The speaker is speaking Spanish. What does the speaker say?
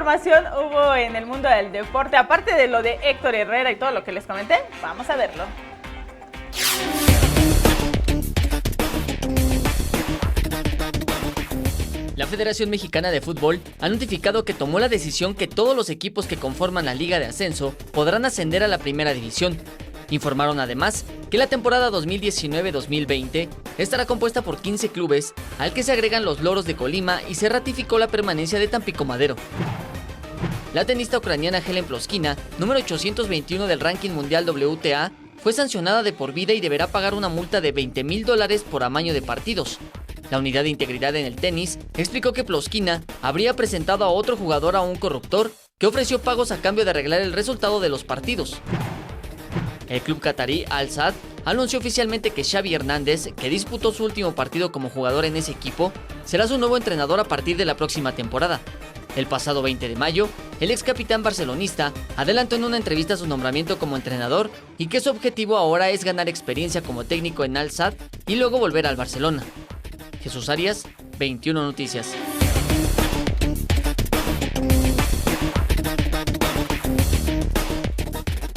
información hubo en el mundo del deporte? Aparte de lo de Héctor Herrera y todo lo que les comenté, vamos a verlo. La Federación Mexicana de Fútbol ha notificado que tomó la decisión que todos los equipos que conforman la Liga de Ascenso podrán ascender a la Primera División. Informaron además que la temporada 2019-2020 estará compuesta por 15 clubes, al que se agregan los Loros de Colima y se ratificó la permanencia de Tampico Madero. La tenista ucraniana Helen Ploskina, número 821 del ranking mundial WTA, fue sancionada de por vida y deberá pagar una multa de $20,000 por amaño de partidos. La Unidad de Integridad en el Tenis explicó que Ploskina habría presentado a otro jugador a un corruptor que ofreció pagos a cambio de arreglar el resultado de los partidos. El club catarí Al-Sadd anunció oficialmente que Xavi Hernández, que disputó su último partido como jugador en ese equipo, será su nuevo entrenador a partir de la próxima temporada. El pasado 20 de mayo, el ex capitán barcelonista adelantó en una entrevista su nombramiento como entrenador y que su objetivo ahora es ganar experiencia como técnico en Al-Sadd y luego volver al Barcelona. Jesús Arias, 21 Noticias.